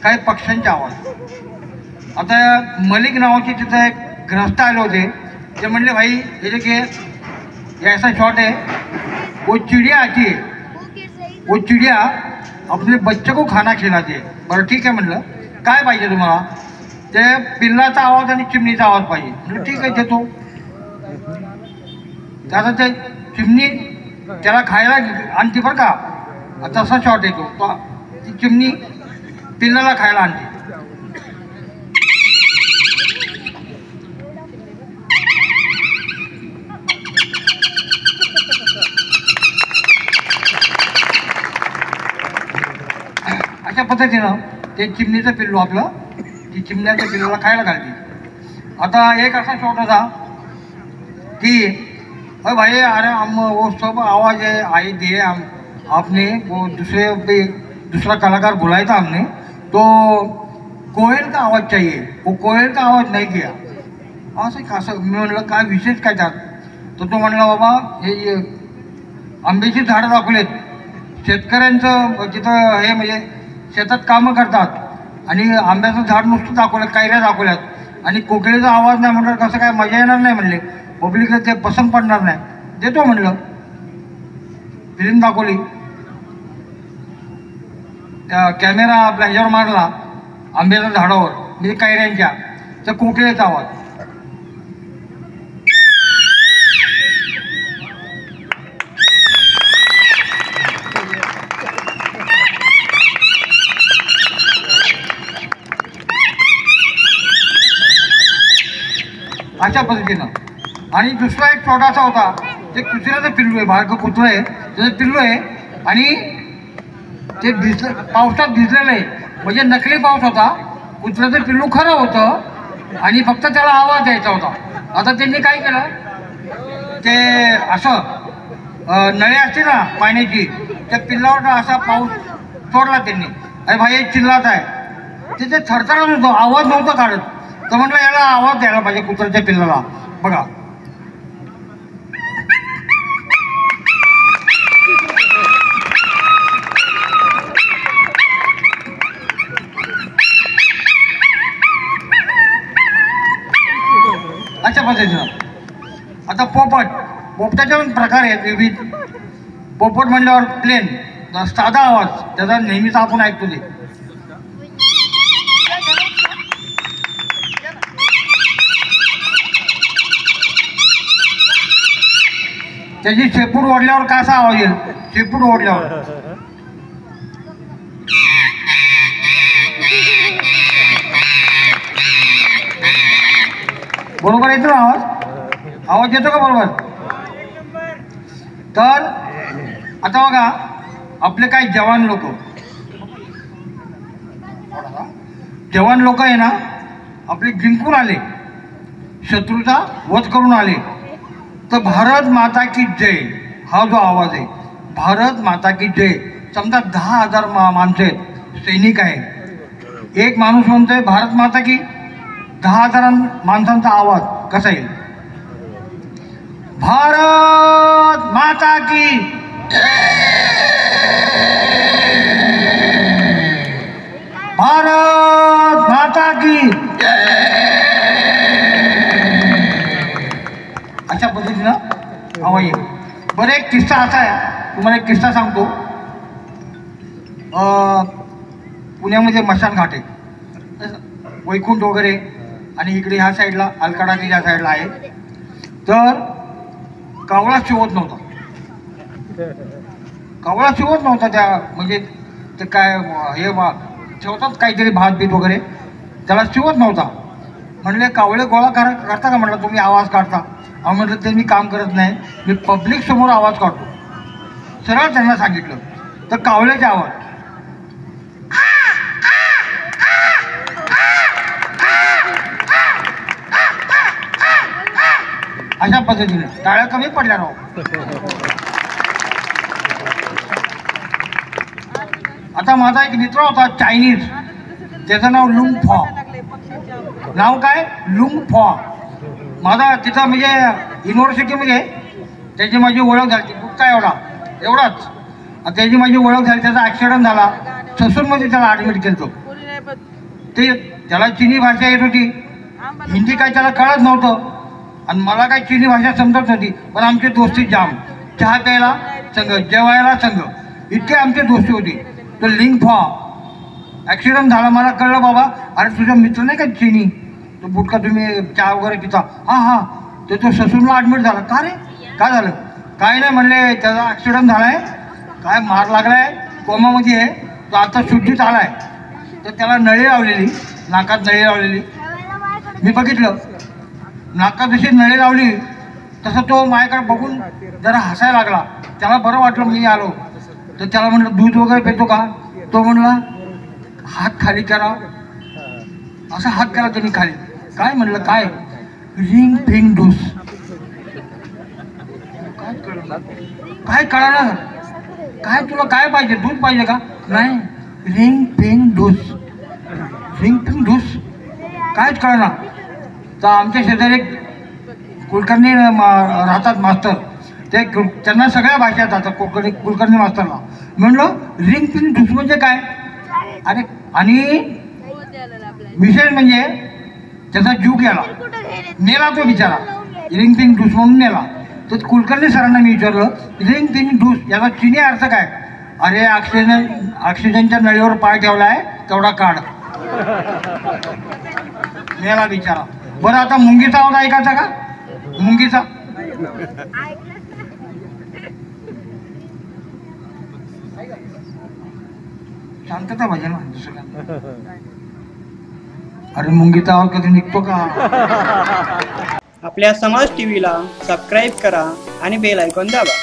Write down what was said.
काही पक्ष्यांचे आवाज. आता मलिक नावाचे तिथं एक ग्रस्त आले होते. ते म्हणले भाई ये देखिए ये ऐसा शॉट है, वो चिड़िया आती है, वो चिड़िया अपने बच्चे को खाना खिलाती है. बरं ठीक आहे म्हणलं, काय पाहिजे तुम्हाला? ते पिल्लाचा आवाज आणि चिमणीचा आवाज पाहिजे. म्हणजे ठीक आहे देतो. त्याचा ते चिमणी त्याला खायला आणते बरं का, तसा शॉट येतो. ती चिमणी पिल्लाला खायला आणते. अशा पद्धतीनं ते चिमणीचं पिल्लू आपलं ती चिमण्याच्या पिल्लूला खायला घालते. आता एक असा शॉट होता कि अरे भाई अरे हम वो सब आवाज़ है आई दिए हम आपने वो दूसरा कलाकार बुलाया था हमने, तो कोयल का आवाज़ चाहिए. वो कोयल का आवाज़ नहीं किया. असं कसं? मी म्हणलं काय विशेष काय त्यात? तर तो म्हणला बाबा हे आंब्याची झाडं दाखवलेत, शेतकऱ्यांचं जिथं हे म्हणजे शेतात कामं करतात आणि आंब्याचं झाड नुसतं दाखवलं, कैऱ्या दाखवल्यात आणि कोकिळेचा आवाज नाही म्हणलं कसं काय मजा येणार नाही म्हणले, पब्लिकला ते पसंत पडणार नाही. देतो म्हणलं. फिल्म दाखवली, त्या कॅमेरा आपल्या ह्याच्यावर मारला आंब्याच्या झाडावर म्हणजे कैऱ्यांच्या, तर कोकिळेचा आवाज. अशा पद्धतीनं. आणि दुसरा एक छोटासा होता, ते कुत्र्याचं पिल्लू आहे, बारकं कुत्रं आहे, त्याचं पिल्लू आहे आणि ते पावसात भिजलेलं आहे. म्हणजे नकली पाऊस होता. कुत्र्याचं पिल्लू खरं होतं आणि फक्त त्याला आवाज द्यायचा होता. आता त्यांनी काय केलं, ते असं नळी असते ना पाण्याची, त्या पिल्लावर असा पाऊस सोडला त्यांनी. अरे भाई चिल्लात आहे, ते थरथरत होतं, आवाज नव्हता काढत. तर म्हटलं याला आवाज द्यायला पाहिजे कुत्र्याच्या पिल्लाला. बघा अशा पद्धतीनं. आता पोपटाचे पण प्रकार आहेत विविध. पोपट म्हणल्यावर प्लेन साधा आवाज, त्याचा नेहमीचा आपण ऐकतो ते. त्याची शेपूट ओढल्यावर कसा आवाज येईल, शेपूट ओढल्यावर बरोबर येतो ना आवाज येतो का बरोबर? तर आता बघा आपले काही जवान लोक आहे ना, आपले जिंकून आले, शत्रूचा वध करून आले. तर भारत माता की जय हा जो आवाज आहे, भारत माता की जय. समजा 10,000 माणसं आहेत, सैनिक आहे. एक माणूस म्हणतोय भारत माता की, 10,000 माणसांचा आवाज कसा येईल? भारत माता की, भारत माता की. अशा पद्धतीनं आवाज येईल. बरं एक किस्सा असा आहे, तुम्हाला एक किस्सा सांगतो. पुण्यामध्ये मशान घाट आहे, वैकुंठ वगैरे, आणि इकडे ह्या साईडला अलकाडाची ह्या साईडला आहे. तर कावळा शिवत नव्हता त्या म्हणजे ते काय हे ठेवतात काहीतरी भात बीत वगैरे, त्याला शिवत नव्हता. म्हणले कावळे गोळा करता का? म्हटलं तुम्ही आवाज काढता. म्हटलं ते मी काम करत नाही, मी पब्लिक समोर आवाज काढतो. सरळ त्यांना सांगितलं. तर कावळ्याचे आवाज अशा पद्धतीने. टाळ्या कमी पडल्या राव. आता माझा एक मित्र होता चायनीज, त्याचं नाव लुंग फॉ. नाव काय? लुंग फॉ. माझा तिथं म्हणजे युनिव्हर्सिटीमध्ये त्याची माझी ओळख झाली. काय एवढाच त्याची माझी ओळख झाली. त्याचा ॲक्सिडेंट झाला, ससूनमध्ये त्याला ॲडमिट केलं. ते त्याला चिनी भाषा येत होती, हिंदी काय त्याला कळत नव्हतं आणि मला काय चिनी भाषा समजत नव्हती. पण आमची दोस्ती जाम, चहा प्यायला संघ, जेवायला संघ, इतके आमची दोस्ती होती. तो लिंक फॉ ॲक्सिडेंट झाला, मला कळलं बाबा अरे तुझा मित्र नाही का चिनी, तो बुटका तुम्ही चहा वगैरे पिता, हां हां, तो ससूनला ॲडमिट झाला. का रे काय झालं? काय नाही म्हणले, त्याचा ॲक्सिडेंट झाला आहे, काय मार लागला आहे, कोमामध्ये आहे, तो आता शुद्धीत आला आहे. तर त्याला नळी लावलेली, नाकात नळी लावलेली. मी बघितलं नाकात जशी नळी लावली तसं तो माझ्याकडे बघून जरा हसायला लागला. त्याला बरं वाटलं मी आलो. तर त्याला म्हटलं दूध वगैरे पितो का? तो म्हणला हात खाली करा, असा हात केला त्यांनी खाली. काय म्हणलं काय? Ring finger ढूस. काय कळणार? काय तुला काय पाहिजे? दूध पाहिजे का? नाही, रिंग फिंग ढूस, रिंग फिंग ढूस, कायच कळणार. तर आमच्या शेजारी एक कुलकर्णी राहतात मास्तर, ते त्यांना सगळ्या भाषा जातात कुलकर्णी मास्तरला. म्हणलं रिंग फिंग ढूस म्हणजे काय? अरे आणि विशेष म्हणजे त्याचा जीव गेला, नेला तो बिचारा, रिंग फिंग ढूस म्हणून नेला. तर कुलकर्णी सरांना मी विचारलं रिंग फिंग ढूस याचा चिनी अर्थ काय? अरे ऑक्सिजनच्या नळीवर पाय ठेवला आहे तेवढा काढ, मेला बिचारा. बरं आता मुंगीचा आवाज ऐकायचा का? मुंगीचा शांतता पाहिजे ना दुसऱ्या. अरे मुंगीचा आवाज कधी निघतो का? आपल्या समाज टीव्हीला सबस्क्राईब करा आणि बेल आयकॉन दाबा.